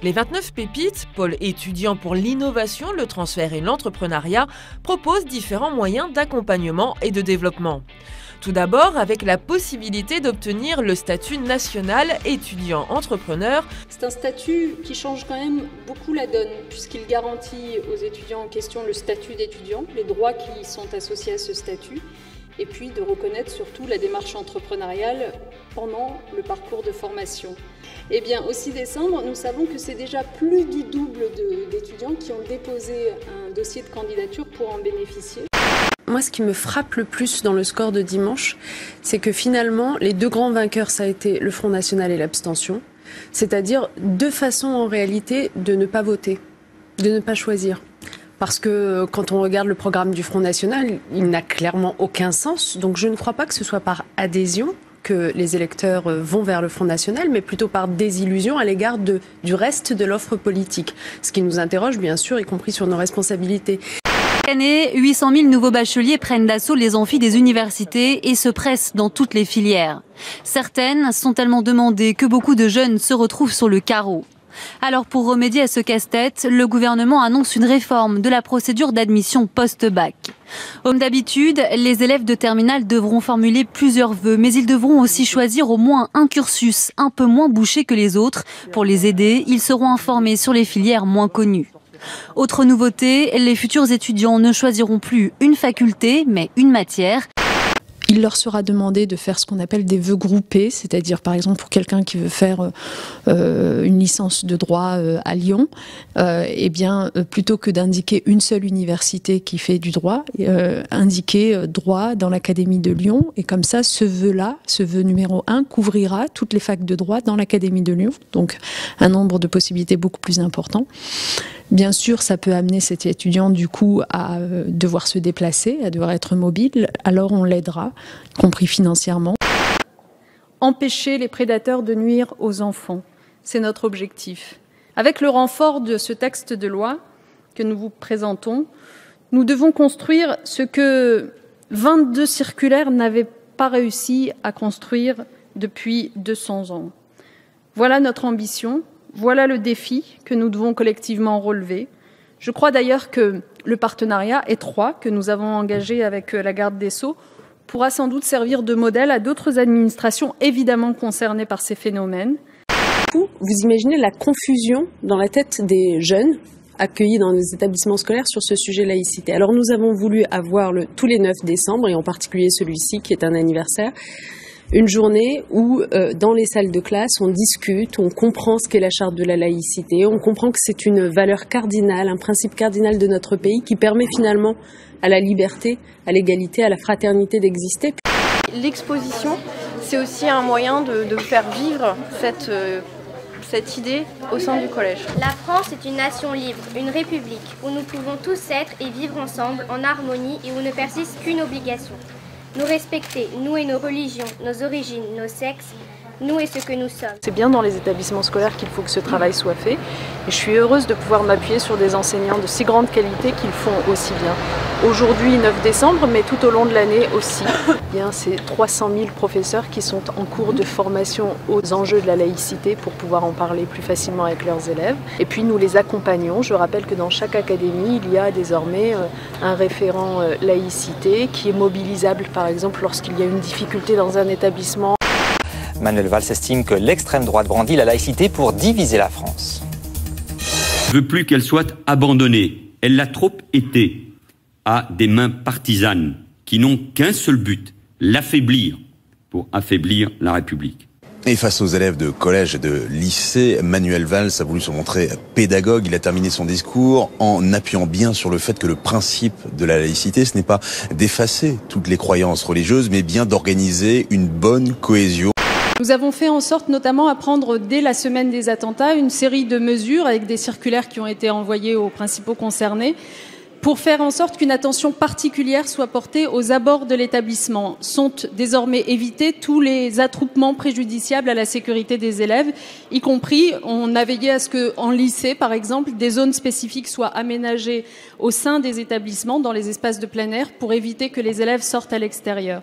Les 29 pépites, pôle étudiant pour l'innovation, le transfert et l'entrepreneuriat, proposent différents moyens d'accompagnement et de développement. Tout d'abord, avec la possibilité d'obtenir le statut national étudiant-entrepreneur. C'est un statut qui change quand même beaucoup la donne, puisqu'il garantit aux étudiants en question le statut d'étudiant, les droits qui sont associés à ce statut, et puis de reconnaître surtout la démarche entrepreneuriale pendant le parcours de formation. Eh bien, au 6 décembre, nous savons que c'est déjà plus du double d'étudiants qui ont déposé un dossier de candidature pour en bénéficier. Moi, ce qui me frappe le plus dans le score de dimanche, c'est que finalement, les deux grands vainqueurs, ça a été le Front National et l'abstention. C'est-à-dire deux façons en réalité de ne pas voter, de ne pas choisir. Parce que quand on regarde le programme du Front National, il n'a clairement aucun sens. Donc je ne crois pas que ce soit par adhésion que les électeurs vont vers le Front National, mais plutôt par désillusion à l'égard du reste de l'offre politique. Ce qui nous interroge, bien sûr, y compris sur nos responsabilités. Chaque année, 800 000 nouveaux bacheliers prennent d'assaut les amphis des universités et se pressent dans toutes les filières. Certaines sont tellement demandées que beaucoup de jeunes se retrouvent sur le carreau. Alors pour remédier à ce casse-tête, le gouvernement annonce une réforme de la procédure d'admission post-bac. Comme d'habitude, les élèves de terminale devront formuler plusieurs vœux, mais ils devront aussi choisir au moins un cursus un peu moins bouché que les autres. Pour les aider, ils seront informés sur les filières moins connues. Autre nouveauté, les futurs étudiants ne choisiront plus une faculté, mais une matière. Il leur sera demandé de faire ce qu'on appelle des vœux groupés, c'est-à-dire par exemple pour quelqu'un qui veut faire une licence de droit à Lyon, eh bien plutôt que d'indiquer une seule université qui fait du droit, indiquer droit dans l'Académie de Lyon, et comme ça ce vœu-là, ce vœu numéro 1, couvrira toutes les facs de droit dans l'Académie de Lyon, donc un nombre de possibilités beaucoup plus important. Bien sûr, ça peut amener cet étudiant du coup à devoir se déplacer, à devoir être mobile, alors on l'aidera, y compris financièrement. Empêcher les prédateurs de nuire aux enfants, c'est notre objectif. Avec le renfort de ce texte de loi que nous vous présentons, nous devons construire ce que 22 circulaires n'avaient pas réussi à construire depuis 200 ans. Voilà notre ambition. Voilà le défi que nous devons collectivement relever. Je crois d'ailleurs que le partenariat étroit que nous avons engagé avec la garde des Sceaux pourra sans doute servir de modèle à d'autres administrations évidemment concernées par ces phénomènes. Vous imaginez la confusion dans la tête des jeunes accueillis dans les établissements scolaires sur ce sujet laïcité. Alors nous avons voulu avoir tous les 9 décembre, et en particulier celui-ci qui est un anniversaire, une journée où, dans les salles de classe, on discute, on comprend ce qu'est la charte de la laïcité, on comprend que c'est une valeur cardinale, un principe cardinal de notre pays qui permet finalement à la liberté, à l'égalité, à la fraternité d'exister. L'exposition, c'est aussi un moyen de faire vivre cette idée au sein du collège. La France est une nation libre, une république, où nous pouvons tous être et vivre ensemble en harmonie et où ne persiste qu'une obligation. Nous respecter, nous et nos religions, nos origines, nos sexes, nous et ce que nous sommes. C'est bien dans les établissements scolaires qu'il faut que ce travail soit fait. Et je suis heureuse de pouvoir m'appuyer sur des enseignants de si grande qualité qui le font aussi bien. Aujourd'hui, 9 décembre, mais tout au long de l'année aussi. Bien, c'est 300 000 professeurs qui sont en cours de formation aux enjeux de la laïcité pour pouvoir en parler plus facilement avec leurs élèves. Et puis nous les accompagnons. Je rappelle que dans chaque académie, il y a désormais un référent laïcité qui est mobilisable, par exemple, lorsqu'il y a une difficulté dans un établissement. Manuel Valls estime que l'extrême droite brandit la laïcité pour diviser la France. Je ne veux plus qu'elle soit abandonnée. Elle l'a trop été à des mains partisanes qui n'ont qu'un seul but, l'affaiblir, pour affaiblir la République. Et face aux élèves de collège et de lycée, Manuel Valls a voulu se montrer pédagogue. Il a terminé son discours en appuyant bien sur le fait que le principe de la laïcité, ce n'est pas d'effacer toutes les croyances religieuses, mais bien d'organiser une bonne cohésion. Nous avons fait en sorte notamment à prendre dès la semaine des attentats une série de mesures avec des circulaires qui ont été envoyées aux principaux concernés pour faire en sorte qu'une attention particulière soit portée aux abords de l'établissement. Sont désormais évités tous les attroupements préjudiciables à la sécurité des élèves, y compris, on a veillé à ce qu'en lycée, par exemple, des zones spécifiques soient aménagées au sein des établissements, dans les espaces de plein air, pour éviter que les élèves sortent à l'extérieur.